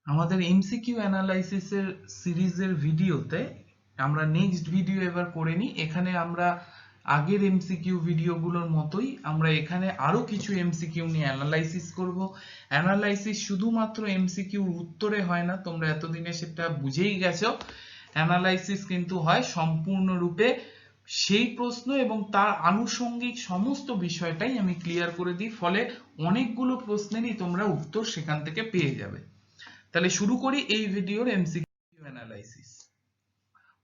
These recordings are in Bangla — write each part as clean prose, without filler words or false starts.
আমাদের এমসিকিউ অ্যানালাইসিসের সিরিজের ভিডিওতে আমরা নেক্সট ভিডিও এবার করে নিই। এখানে আমরা আগের এমসিকিউ ভিডিওগুলোর মতোই আমরা এখানে আরো কিছু এমসিকিউ নিয়ে অ্যানালাইসিস করব। অ্যানালাইসিস শুধুমাত্র এমসিকিউর উত্তরে হয় না, তোমরা এতদিনে সেটা বুঝেই গেছো। অ্যানালাইসিস কিন্তু হয় সম্পূর্ণরূপে সেই প্রশ্ন এবং তার আনুষঙ্গিক সমস্ত বিষয়টাই আমি ক্লিয়ার করে দিই, ফলে অনেকগুলো প্রশ্নেরই তোমরা উত্তর সেখান থেকে পেয়ে যাবে। তাহলে শুরু করি এই ভিডিওর এমসিকিউ অ্যানালাইসিস।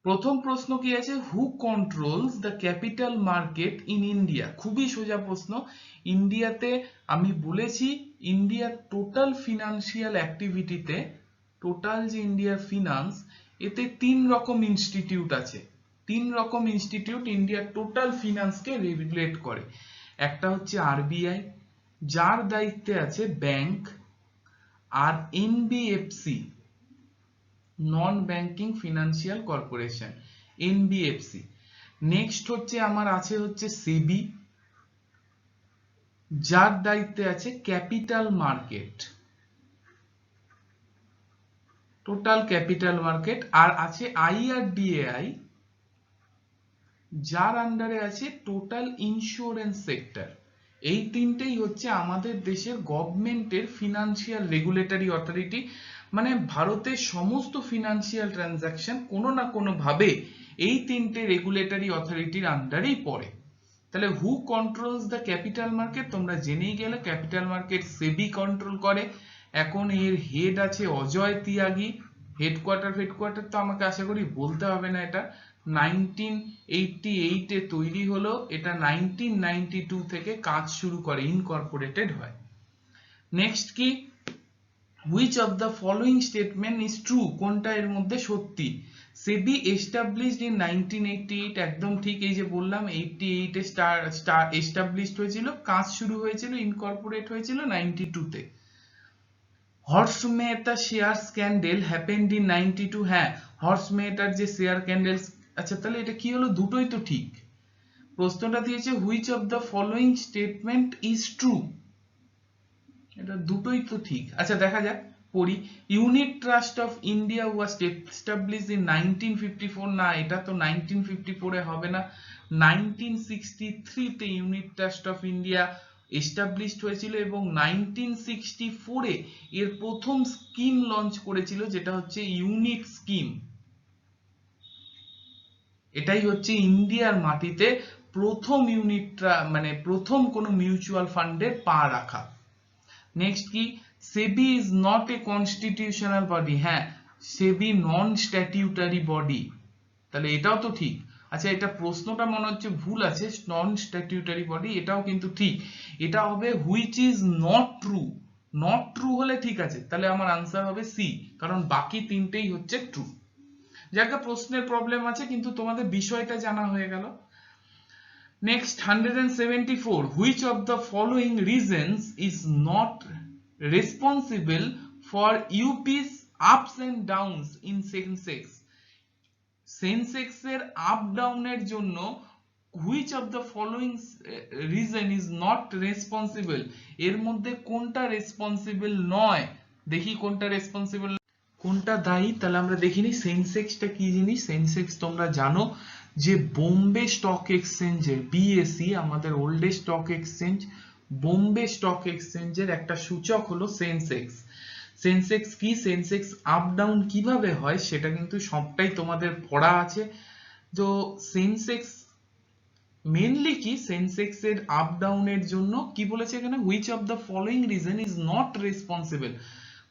প্রথম প্রশ্ন কি আছে, who controls the capital market in India? খুবই সোজা প্রশ্ন। ইন্ডিয়াতে আমি বলেছি ইন্ডিয়ার টোটাল ফিনান্সিয়াল অ্যাক্টিভিটিতে, টোটাল যে ইন্ডিয়ার ফিনান্স, এতে তিন রকম ইনস্টিটিউট আছে। তিন রকম ইনস্টিটিউট ইন্ডিয়ার টোটাল ফিনান্সকে রেগুলেট করে। একটা হচ্ছে আরবিআই, যার দায়িত্বে আছে ব্যাংক, আর NBFC, non banking financial corporation, NBFC. Next হচ্ছে আমার আছে হচ্ছে সেবি, যার দায়িত্বে আছে capital market, total capital market. আর আছে আইআরডিএআই, যার আন্ডারে আছে টোটাল ইন্স্যুরেন্স সেক্টর। এই তিনটেই হচ্ছে আমাদের দেশের গভর্নমেন্টের ফিনান্সিয়াল রেগুলেটরি অথরিটি। মানে ভারতের সমস্ত ফিনান্সিয়াল ট্রানজাকশন কোনো না কোনো ভাবে এই তিনটে রেগুলেটরি অথরিটির আন্ডারেই পড়ে। তাহলে হু কন্ট্রোলস দ্য ক্যাপিটাল মার্কেট তোমরা জেনেই গেলে, ক্যাপিটাল মার্কেট সেবি কন্ট্রোল করে। এখন এর হেড আছে অজয় তিয়াগী। হেডকোয়ার্টার তো আমাকে আশা করি বলতে হবে না, এটা 1988 এ তৈরি হলো, এটা 1992 থেকে কাজ শুরু করে, ইনকর্পোরেটেড হয়। নেক্সট কি, which of the following statement is true? কোনটা এর মধ্যে সত্যি? সেবি এস্টাবলিশড ইন 1988, একদম ঠিক। এই যে বললাম 88 এ এস্টাবলিশড হয়েছিল, কাজ শুরু হয়েছিল, ইনকর্পোরেট হয়েছিল 92 তে। Horse Mehta share scandal happened in 92, হ্যাঁ, হর্স মেহতার যে শেয়ার ক্যান্ডেল। আচ্ছা, তাহলে এটা কি হলো? দুটোই তো ঠিক। প্রশ্নটা দিয়েছে which of the following statement is true, এটা দুটোই তো ঠিক। আচ্ছা দেখা যাক, পড়ি। Unit trust of India was established in 1954, না, এটা তো 1954 এ হবে না। 1963 তে unit trust of India established হয়েছিল এবং 1964 এ এর প্রথম স্কিম লঞ্চ করেছিল, যেটা হচ্ছে ইউনিট স্কিম। এটাই হচ্ছে ইন্ডিয়ার মাটিতে প্রথম ইউনিট, মানে প্রথম কোন মিউচুয়াল ফান্ডে পা রাখা। নেক্সট কি, SEBI is not a constitutional body, হ্যাঁ, সেবি নন স্ট্যাটিউটারি বডি, তাহলে এটাও তো ঠিক। আচ্ছা, এটা প্রশ্নটা মনে হচ্ছে ভুল আছে, নন স্ট্যাটিউটারি বডি, এটাও কিন্তু ঠিক। এটা হবে which is not true. Not true হলে ঠিক আছে, তাহলে আমার আনসার হবে সি, কারণ বাকি তিনটেই হচ্ছে ট্রু। যাকে প্রশ্নের প্রবলেম আছে, কিন্তু তোমাদের বিষয়টা জানা হয়ে গেল। Next, 174. Which of the following reasons is not responsible for UP's ups and downs in Sensex? Sensex এর আপ ডাউনের জন্য which of the following reason is not responsible? এর মধ্যে কোনটা রেসপন্সিবল নয়? দেখি কোনটা রেসপন্সিবল, কোনটা দায়ী। তাহলে আমরা দেখিনি সেন্সেক্সটা কি জিনিস। সেন্সেক্স তোমরা জানো যে বোম্বে স্টক এক্সচেঞ্জের, বিএসই আমাদের oldest stock exchange, Bombay stock এক্সচেঞ্জের একটা সূচক হলো সেন্সেক্স। সেন্সেক্স কি, সেন্সেক্স আপ ডাউন কিভাবে হয় সেটা কিন্তু সবটাই তোমাদের পড়া আছে। তো সেন্সেক্স মেনলি কি, সেন্সেক্স এর আপ ডাউনের জন্য কি বলেছে এখানে, which of the following reason is not responsible,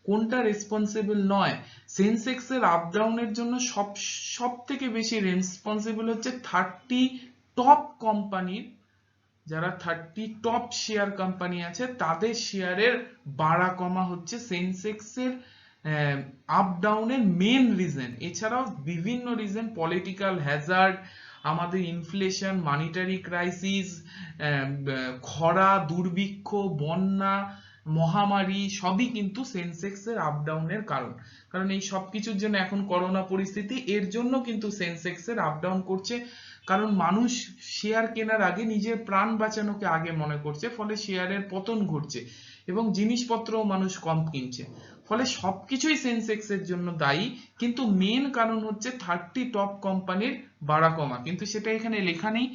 কোনটা রেসপন্সিবল নয়। সেন্সেক্স এর আপ ডাউনের জন্য সব থেকে বেশি রেসপন্সিবল হচ্ছে 30 টপ কোম্পানির, যারা 30 টপ শেয়ার কোম্পানি আছে তাদের শেয়ারের বাড়া কমা হচ্ছে সেন্সেক্স এর আপ ডাউনের মেন রিজন। এছাড়াও বিভিন্ন রিজন, পলিটিক্যাল হ্যাজার্ড, আমাদের ইনফ্লেশন, মানিটারি ক্রাইসিস, খরা, দুর্ভিক্ষ, বন্যা, মহামারী, সবই কিন্তু সেন্সেক্স এর আপ ডাউনের কারণ। কারণ এই সব কিছুর জন্য এখন করোনা পরিস্থিতি, এর জন্য কিন্তু সেন্সেক্স এর আপ ডাউন করছে। কারণ মানুষ শেয়ার কেনার আগে নিজের প্রাণ বাঁচানোকে আগে মনে করছে, ফলে শেয়ারের পতন ঘটছে। এবং জিনিসপত্রও মানুষ কম কিনছে, ফলে সবকিছুই সেন্সেক্স এর জন্য দায়ী। কিন্তু মেন কারণ হচ্ছে 30 টপ কোম্পানির বাড়া কমা, কিন্তু সেটা এখানে লেখা নেই।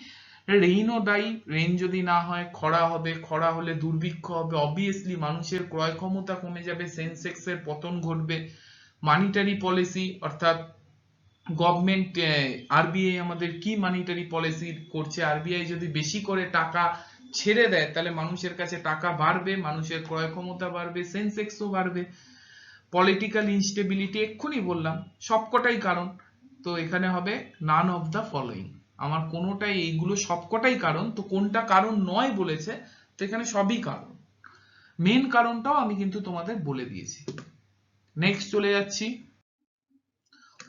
রেইনও দায়ী, রেইন যদি না হয় খরা হবে, খরা হলে দুর্ভিক্ষ হবে, অবভিয়াসলি মানুষের ক্রয় ক্ষমতা কমে যাবে, সেন্সেক্স এর পতন ঘটবে। মানিটারি পলিসি অর্থাৎ গভর্নমেন্ট, আরবিআই আমাদের কি মানিটারি পলিসি করছে, আরবিআই যদি বেশি করে টাকা ছেড়ে দেয় তাহলে মানুষের কাছে টাকা বাড়বে, মানুষের ক্রয় ক্ষমতা বাড়বে, সেন্সেক্সও বাড়বে। পলিটিক্যাল ইনস্টেবিলিটি এক্ষুনি বললাম, সবকটাই কারণ। তো এখানে হবে নান অফ দ্য ফলোইং, আমার কোনোটাই, এইগুলো সবকটাই কারণ। তো কোনটা কারণ নয় বলেছে, তো এখানে সবই কারণ। মেন কারণটাও আমি কিন্তু তোমাদের বলে দিয়েছি। নেক্সট চলে যাচ্ছি,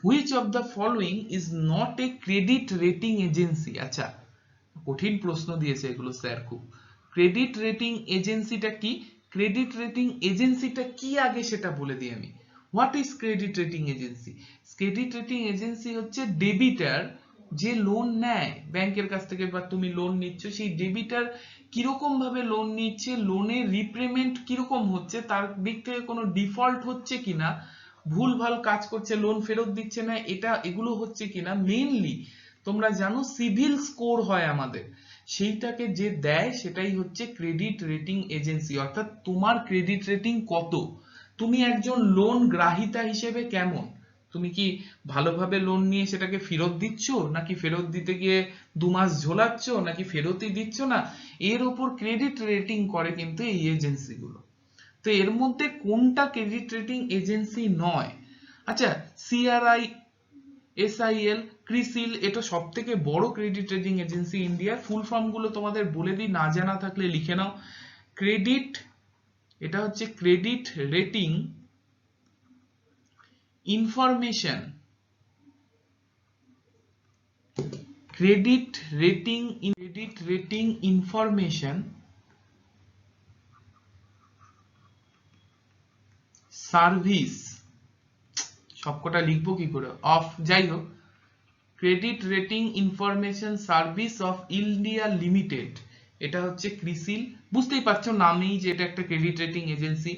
which of the following is not a credit rating agency? আচ্ছা, কঠিন প্রশ্ন দিয়েছে এগুলো স্যার খুব। ক্রেডিট রেটিং এজেন্সিটা কি? ক্রেডিট রেটিং এজেন্সিটা কি আগে সেটা বলে দিই আমি। What is credit rating agency? Credit rating agency হচ্ছে ডেবিটার যে লোন নেয় ব্যাংকের কাছ থেকে, বা তুমি লোন নিচ্ছ, সেই ডেবিটার কিরকম ভাবে লোন নিচ্ছে, লোনের রিপেমেন্ট কিরকম হচ্ছে, তার দিক থেকে কোনো ডিফল্ট হচ্ছে কিনা, ভুলভাল কাজ করছে, লোন ফেরত দিচ্ছে না, এগুলো হচ্ছে কিনা। মেইনলি তোমরা জানো সিভিল স্কোর হয় আমাদের, সেইটাকে যে দেয় সেটাই হচ্ছে ক্রেডিট রেটিং এজেন্সি। অর্থাৎ তোমার ক্রেডিট রেটিং কত, তুমি একজন লোন গ্রাহিতা হিসেবে কেমন, তুমি কি ভালোভাবে লোন নিয়ে সেটাকে ফেরত দিচ্ছ, নাকি ফেরত দিতে গিয়ে 2 মাস ঝোলাচ্ছ, নাকি ফেরতই দিচ্ছ না, এর উপর ক্রেডিট রেটিং করে কিন্তু এই এজেন্সিগুলো। তো এর মধ্যে কোনটা ক্রেডিট রেটিং এজেন্সি নয়? আচ্ছা, সিআরআই, এসআইএল, ক্রিসিল, এটা সব থেকে বড় ক্রেডিট রেটিং এজেন্সি ইন্ডিয়ার। ফুল ফর্ম গুলো তোমাদের বলে দিই, না জানা থাকলে লিখে নাও। ক্রেডিট, এটা হচ্ছে credit rating information, credit rating information service, সবকটা লিখবো কি করে, অফ, যাই হোক, credit rating information service of India limited, এটা হচ্ছে ক্রিসিল। বুঝতেই পারছো নামেই যে এটা একটা ক্রেডিট রেটিং এজেন্সি,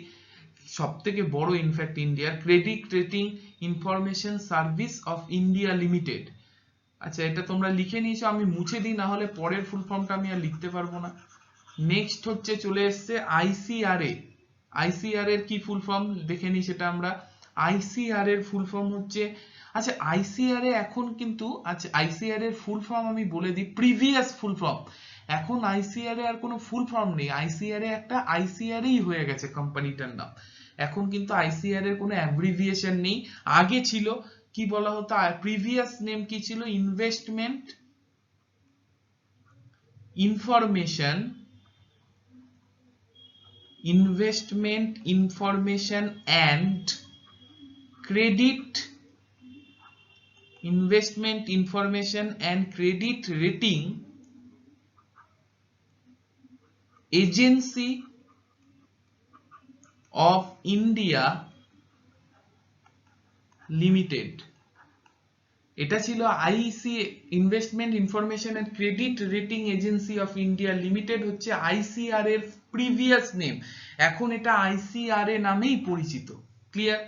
সব থেকে বড় ইনফ্যাক্ট ইন্ডিয়ার। Credit rating information service of India limited. আচ্ছা, এটা তোমরা লিখে নিয়েছো, আমি মুছে দিই, না হলে পরের ফুল ফর্মটা আমি আর লিখতে পারবো না। নেক্সট হচ্ছে চলে এসছে আইসিআরএ। আইসিআর এর কি ফুল ফর্ম দেখে নিই সেটা আমরা। আইসিআর এর ফুল ফর্ম হচ্ছে, আচ্ছা আইসিআর এ এখন কিন্তু, আচ্ছা আইসিআর এর ফুল ফর্ম আমি বলে দিই, প্রিভিয়াস ফুল ফর্ম। এখন আইসিআর এ আর কোনো ফুল ফর্ম নেই, আইসিআর এ একটা আইসিআর ই হয়ে গেছে কোম্পানিটার নাম। এখন কিন্তু আইসিআর এর কোনো অ্যাব্রিভিয়েশন নেই, আগে ছিল কি বলা হতো, প্রিভিয়াস নেম কি ছিল, investment information and credit rating agency of India limited. এটা ছিল IC, investment information and credit rating agency of India limited হচ্ছে আইসিআর এর প্রিভিয়াস নেম, এখন এটা আইসিআরএ নামেই পরিচিত। ক্লিয়ার?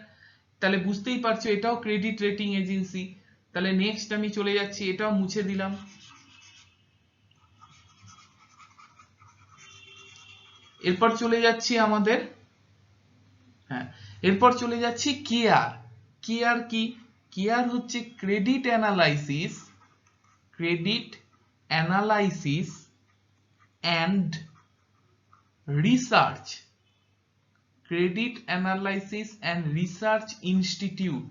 তাহলে বুঝতেই পারছো এটাও ক্রেডিট রেটিং এজেন্সি। তাহলে নেক্সট আমি চলে যাচ্ছি, এটাও মুছে দিলাম। এরপর চলে যাচ্ছি আমাদের, হ্যাঁ এরপর চলে যাচ্ছি কেয়ার। কেয়ার কি? কেয়ার হচ্ছে credit analysis and research, credit analysis and research institute,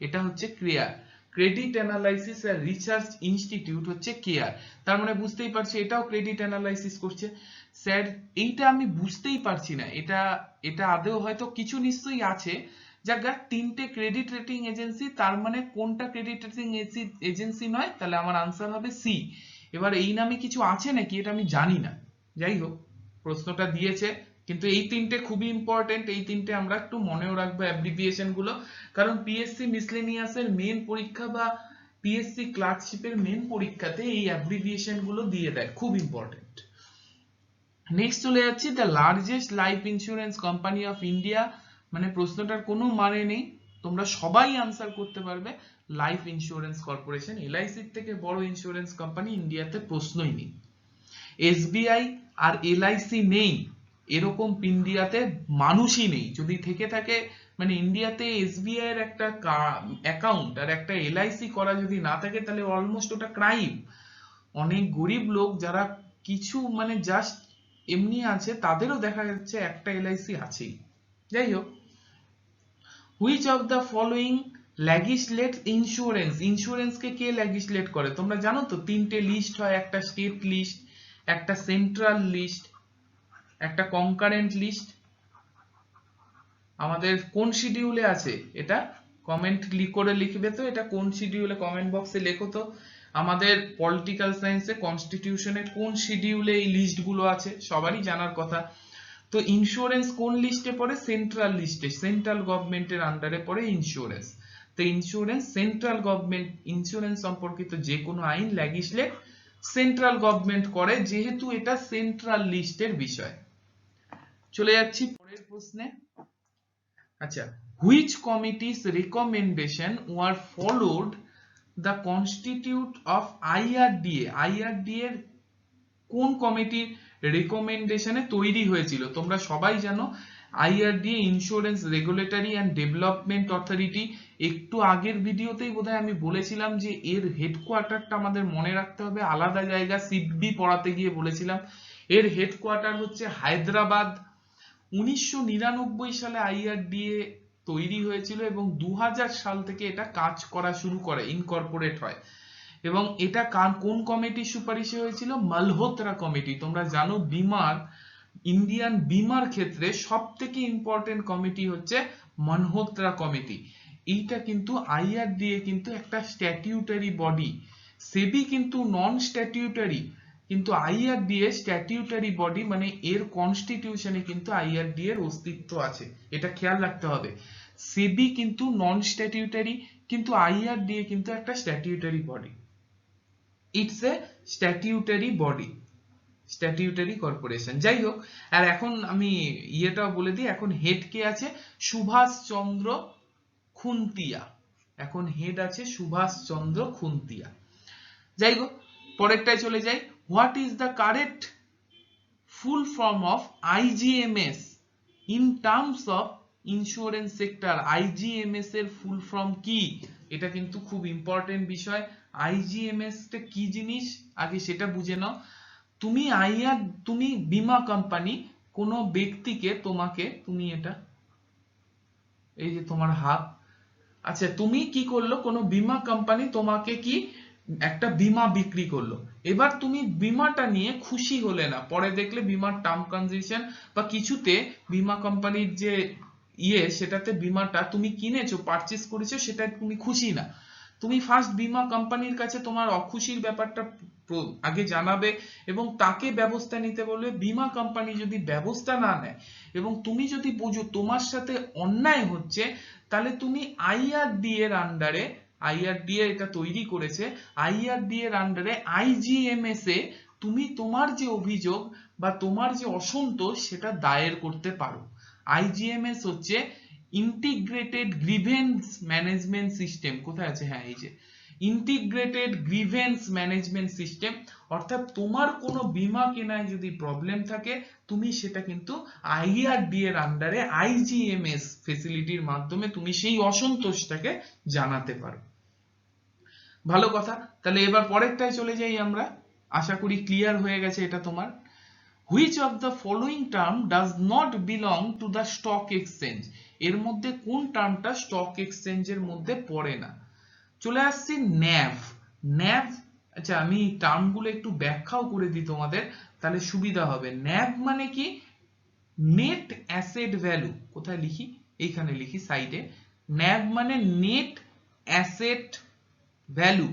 এটা হচ্ছে কেয়ার। ক্রেডিট অ্যানালাইসিস আর রিসার্চ ইনস্টিটিউট হচ্ছে কেয়ার। তার মানে বুঝতেই পারছি এটাও ক্রেডিট অ্যানালাইসিস করছে। স্যার এইটা আমি বুঝতেই পারছি না, এটা আদৌ হয়তো কিছু নিশ্চয়ই আছে। যাক, তিনটে ক্রেডিট রেটিং এজেন্সি, তার মানে কোনটা ক্রেডিট রেটিং এজেন্সি নয়? তাহলে আমার আনসার হবে সি। এবার এই নামে কিছু আছে নাকি এটা আমি জানি না, যাই হোক প্রশ্নটা দিয়েছে। কিন্তু এই তিনটে খুবই ইম্পর্টেন্ট, এই তিনটে আমরা একটু মনেও রাখবো অ্যাব্রিভিয়েশন গুলো, কারণ পিএসসি মিসলেনিয়াস এর মেন পরীক্ষা বা পিএসসি ক্লার্কশিপের মেন পরীক্ষাতে এই অ্যাব্রিভিয়েশন গুলো দিয়ে দেয়, খুব ইম্পর্টেন্ট। নেক্সট চলে যাচ্ছি, the largest life insurance company of India, মানে প্রশ্নটার কোনো মানে নেই, তোমরা সবাই আনসার করতে পারবে। লাইফ ইন্স্যুরেন্স কর্পোরেশন, এলআইসির থেকে বড় ইন্স্যুরেন্স কোম্পানি ইন্ডিয়াতে প্রশ্নই নেই। এসবিআই আর এলআইসি নেই এরকম ইন্ডিয়াতে মানুষই নেই, যদি থেকে থাকে মানে ইন্ডিয়াতে এসবিআই এর একটা অ্যাকাউন্ট আর একটা এলআইসি করা যদি না থাকে তাহলে অলমোস্ট ওটা ক্রাইম। অনেক গরিব লোক যারা কিছু মানে জাস্ট এমনি আছে তাদেরও দেখা যাচ্ছে একটা এলআইসি আছেই। যাই হোক, which of the following legislate insurance, ইন্স্যুরেন্সকে কে লেজিসলেট করে তোমরা জানো তো, তিনটে লিস্ট হয়, একটা স্টেট লিস্ট, একটা সেন্ট্রাল লিস্ট, একটা কনকারেন্ট লিস্ট। আমাদের কোন শিডিউলে আছে এটা কমেন্ট করে লিখবে তো, এটা কোন শিডিউলে কমেন্ট বক্সে লেখো তো। আমাদের পলিটিক্যাল সায়েন্সে কনস্টিটিউশনে কোন শিডিউলে এই লিস্টগুলো আছে সবারই জানার কথা। তো ইন্স্যুরেন্স কোন লিস্টে পড়ে, সেন্ট্রাল লিস্টে, সেন্ট্রাল গভর্নমেন্টের আন্ডারে পড়ে ইন্স্যুরেন্স। তো ইন্স্যুরেন্স সেন্ট্রাল গভর্নমেন্ট, ইন্স্যুরেন্স সম্পর্কিত যে কোনো আইন লেজিসলেট সেন্ট্রাল গভর্নমেন্ট করে, যেহেতু এটা সেন্ট্রাল লিস্টের বিষয়। চলে যাচ্ছি পরের প্রশ্নে। আচ্ছা, which committee's recommendation were followed the constitute of IRDA, IRDA এর কোন কমিটির রেকমেন্ডেশনে তৈরি হয়েছিল? তোমরা সবাই জানো IRDA insurance regulatory and development authority. একটু আগের ভিডিওতেই বোধহয় আমি বলেছিলাম যে এর হেডকোয়ার্টারটা আমাদের মনে রাখতে হবে আলাদা জায়গা, সিডবি পড়াতে গিয়ে বলেছিলাম এর হেডকোয়ার্টার হচ্ছে হায়দ্রাবাদ। 1999 সালে আইআরডিএ তৈরি হয়েছিল এবং 2000 সাল থেকে এটা কাজ করা শুরু করে, ইনকর্পোরেট হয়। এবং এটা কোন কমিটির সুপারিশে হয়েছিল? মালহোত্রা কমিটি। তোমরা জানো বিমার, ইন্ডিয়ান বিমার ক্ষেত্রে সব থেকে ইম্পর্টেন্ট কমিটি হচ্ছে মালহোত্রা কমিটি। এইটা কিন্তু আইআরডিএ কিন্তু একটা স্ট্যাটিউটারি বডি, সেবি কিন্তু নন স্ট্যাটিউটারি, কিন্তু আইআরডিএ স্ট্যাটিউটারি বডি, মানে এর কনস্টিটিউশনে কিন্তু আইআরডিএ এর অস্তিত্ব আছে, এটা খেয়াল রাখতে হবে। সেবি কিন্তু নন স্ট্যাটিউটারি, কিন্তু আইআরডিএ কিন্তু একটা statutory body, it's a statutory body, statutory corporation. যাই হোক, আর এখন আমি ইয়েটাও বলে দিই, এখন হেড কে আছে? সুভাষ চন্দ্র খুন্তিয়া, এখন হেড আছে সুভাষ চন্দ্র খুন্তিয়া। যাই হোক, পরেরটায় চলে যাই। What is the correct full form of IGMS in terms of insurance sector? IGMS এর ফুল ফর্ম কি? এটা কিন্তু খুব ইম্পর্টেন্ট বিষয়। আইজিএমএস টা কি জিনিস আগে সেটা বুঝে নাও। তুমি বীমা কোম্পানি কোনো ব্যক্তিকে, তুমি এটা, এই যে তোমার হাত, আচ্ছা তুমি কি করলো, কোনো বীমা কোম্পানি তোমাকে কি একটা বীমা বিক্রি করলো, এবার তুমি বীমাটা নিয়ে খুশি হলে না, পরে দেখলে বীমার টার্ম কন্ডিশন বা কিছুতে বীমা কোম্পানির যে সেটাতে বীমাটা তুমি কিনেছো, পারচেস করেছো, সেটা তুমি খুশি না। তুমি ফার্স্ট বীমা কোম্পানির কাছে তোমার অখুশির ব্যাপারটা আগে জানাবে এবং তাকে ব্যবস্থা নিতে বলবে। বীমা কোম্পানি যদি ব্যবস্থা না নেয় এবং তুমি যদি বুঝো তোমার সাথে অন্যায় হচ্ছে, তাহলে তুমি আইআরডি এর আন্ডারে, আইআরডিএ এটা তৈরি করেছে, আইআরডি এর আন্ডারে আইজিএমএস এ তুমি তোমার যে অভিযোগ বা তোমার যে অসন্তোষ সেটা দায়ের করতে পারো। আইজিএমএস হচ্ছে ইন্টিগ্রেটেড গ্রিভেন্স ম্যানেজমেন্ট সিস্টেম। কোথায় আছে? হ্যাঁ, এই যে ইন্টিগ্রেটেড গ্রিভেন্স ম্যানেজমেন্ট সিস্টেম। অর্থাৎ তোমার কোনো বীমা কেনায় যদি প্রবলেম থাকে, তুমি সেটা কিন্তু আইআরডি এর আন্ডারে আইজিএমএস ফেসিলিটির মাধ্যমে তুমি সেই অসন্তোষটাকে জানাতে পারো। ভালো কথা, তাহলে এবার পরেরটায় চলে যাই আমরা। আশা করি ক্লিয়ার হয়ে গেছে এটা তোমার। Which of the following term does not belong to the stock exchange? এর মধ্যে কোন টার্মটা স্টক এক্সচেঞ্জের মধ্যে পড়ে না? চলে আসছি ন্যাভ। ন্যাভ, আচ্ছা আমি টার্মগুলো একটু ব্যাখ্যাও করে দিই তোমাদের, তাহলে সুবিধা হবে। ন্যাভ মানে কি? Net asset value. কোথায় লিখি? এইখানে লিখি সাইডে। ন্যাভ মানে net asset value.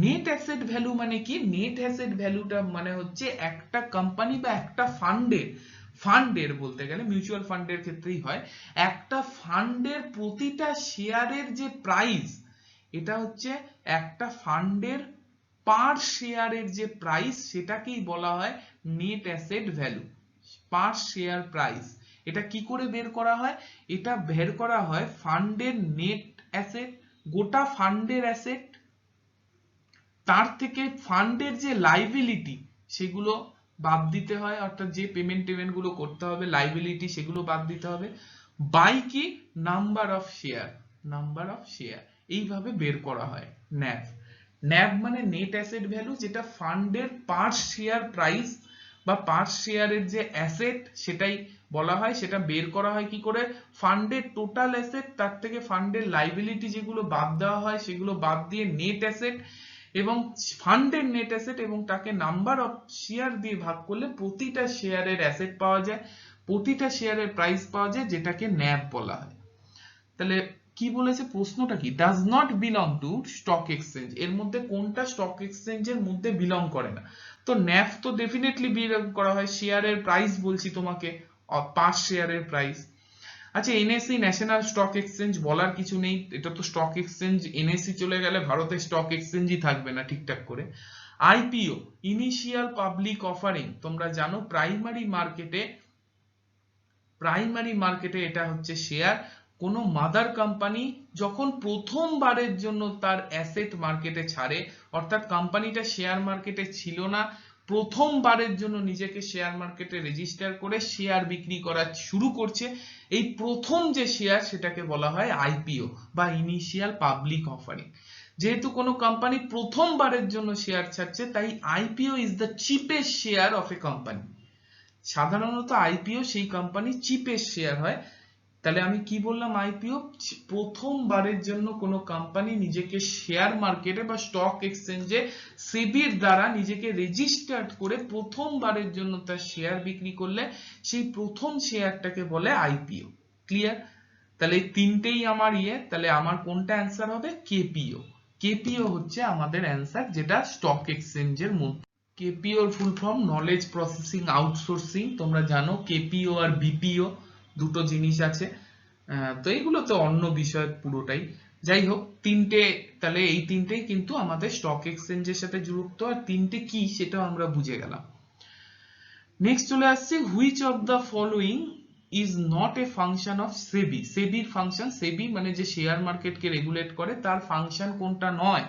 Net asset value মানে কি? নেট অ্যাসেট ভ্যালুটা মানে হচ্ছে একটা কোম্পানি বা একটা ফান্ডের বলতে গেলে মিউচুয়াল ফান্ডের ক্ষেত্রেই হয়, একটা ফান্ডের প্রতিটা শেয়ারের যে প্রাইস, এটা হচ্ছে একটা ফান্ডের পার শেয়ারের যে প্রাইস, সেটাকেই বলা হয় নেট অ্যাসেট ভ্যালু পার শেয়ার প্রাইস। এটা কি করে বের করা হয়? এটা বের করা হয় ফান্ডের নেট অ্যাসেট, গোটা ফান্ডের অ্যাসেট, তার থেকে ফান্ডের যে লাইবিলিটি সেগুলো বাদ দিতে হয়, অর্থাৎ যে পেমেন্ট গুলো করতে হবে লাইবিলিটি সেগুলো বাদ দিতে হবে, বাই কি নাম্বার অফ শেয়ার, এইভাবে বের করা হয় ন্যাভ। ন্যাভ মানে নেট অ্যাসেট ভ্যালু, যেটা ফান্ডের পার শেয়ার প্রাইস বা পার শেয়ারের যে অ্যাসেট সেটাই বলা হয়। সেটা বের করা হয় কি করে? ফান্ডের টোটাল অ্যাসেট, তার থেকে ফান্ডের লাইবিলিটি যেগুলো বাদ দেওয়া হয় সেগুলো বাদ দিয়ে নেট অ্যাসেট এবং ফান্ডের নেট অ্যাসেট, এবং তাকে নাম্বার অফ শেয়ার দিয়ে ভাগ করলে প্রতিটা শেয়ারের অ্যাসেট পাওয়া যায়, প্রতিটা শেয়ারের প্রাইস পাওয়া যায়, যেটাকে ন্যাভ বলা হয়। তাহলে কি বলেছে প্রশ্নটা কি? Does not belong to stock exchange, এর মধ্যে কোনটা স্টক এক্সচেঞ্জের মধ্যে বিলং করে না? তো ন্যাভ তো ডেফিনেটলি বিলং করা হয়, শেয়ারের প্রাইস বলছি তোমাকে, পার শেয়ারের প্রাইস। আচ্ছা, এনএসই ন্যাশনাল স্টক এক্সচেঞ্জ বলার কিছু নেই, এটা তো স্টক এক্সচেঞ্জ, এনএসই চলে গেলে ভারতের স্টক এক্সচেঞ্জই থাকবে না ঠিকঠাক করে। আইপিও ইনিশিয়াল পাবলিক অফারিং, তোমরা জানো প্রাইমারি মার্কেটে এটা হচ্ছে শেয়ার। কোনো মাদার কোম্পানি যখন প্রথমবারের জন্য তার অ্যাসেট মার্কেটে ছাড়ে, অর্থাৎ কোম্পানিটা শেয়ার মার্কেটে ছিল না, প্রথমবারের জন্য নিজেকে শেয়ার মার্কেটে রেজিস্টার করে শেয়ার বিক্রি করা শুরু করছে, এই প্রথম যে শেয়ার সেটাকে বলা হয় আইপিও বা ইনিশিয়াল পাবলিক অফারিং। যেহেতু কোনো কোম্পানি প্রথমবারের জন্য শেয়ার ছাড়ছে, তাই IPO is the cheapest share of a company. সাধারণত আইপিও সেই কোম্পানির চিপেস্ট শেয়ার হয়। তাহলে আমি কি বললাম? আইপিও প্রথমবারের জন্য কোনো কোম্পানি নিজেকে শেয়ার মার্কেটে বা স্টক এক্সচেঞ্জে সেবির দ্বারা নিজেকে রেজিস্টার্ড করে প্রথমবারের জন্য তার শেয়ার বিক্রি করলে সেই প্রথম শেয়ারটাকে বলে আইপিও। ক্লিয়ার? তাহলে এই তিনটেই আমার তাহলে আমার কোনটা অ্যান্সার হবে? কেপিও। কেপিও হচ্ছে আমাদের অ্যান্সার, যেটা স্টক এক্সচেঞ্জের মধ্যে। কেপিও এর full form knowledge processing outsourcing. তোমরা জানো কেপিও আর বিপিও দুটো জিনিস আছে, তো এইগুলো তো অন্য বিষয় পুরোটাই। যাই হোক, তিনটে, তাহলে এই তিনটেই কিন্তু আমাদের স্টক এক্সচেঞ্জের সাথে যুক্ত, আর তিনটে কি সেটাও আমরা বুঝে গেলাম। নেক্সট চলে আসছে, which of the following is not a function of SEBI. সেবির ফাংশন, সেবি মানে যে শেয়ার মার্কেটকে রেগুলেট করে, তার ফাংশন কোনটা নয়?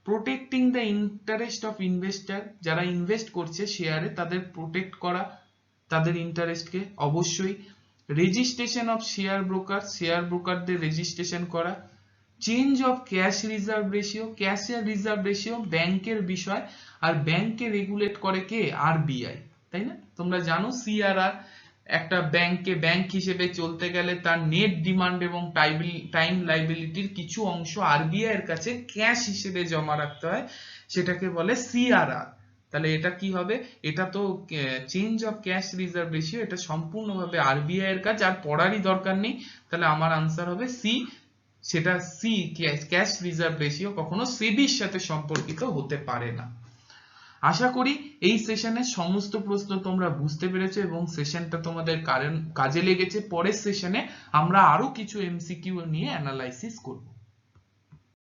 Protecting the interest of investor, যারা ইনভেস্ট করছে শেয়ারে তাদের প্রোটেক্ট করা, তাদের ইন্টারেস্টকে অবশ্যই। Registration of share broker, share ব্রোকারদের রেজিস্ট্রেশন করা। Change of cash reserve ratio, cash reserve ratio ব্যাংকের বিষয়, আর ব্যাংকে রেগুলেট করে কে? আরবিআই, তাই না? তোমরা জানো সিআরআর, একটা ব্যাংকে ব্যাংক হিসেবে চলতে গেলে তার নেট ডিমান্ড এবং টাইম লাইবিলিটির কিছু অংশ আরবিআই এর কাছে ক্যাশ হিসেবে জমা রাখতে হয়, সেটাকে বলে সিআরআর। তাহলে এটা কি হবে? এটা তো change of cash reserve ratio, এটা সম্পূর্ণভাবে আরবিআই এর কাজ, আর পড়ারই দরকার নেই। তাহলে আমার আনসার হবে সি। সেটা সি, ক্যাশ রিজার্ভ রেশিও কখনো সেবির সাথে সম্পর্কিত হতে পারে না। আশা করি এই সেশনের সমস্ত প্রশ্ন তোমরা বুঝতে পেরেছো এবং সেশনটা তোমাদের কাজে লেগেছে। পরের সেশনে আমরা আরো কিছু এমসিকিউ নিয়ে অ্যানালাইসিস করব।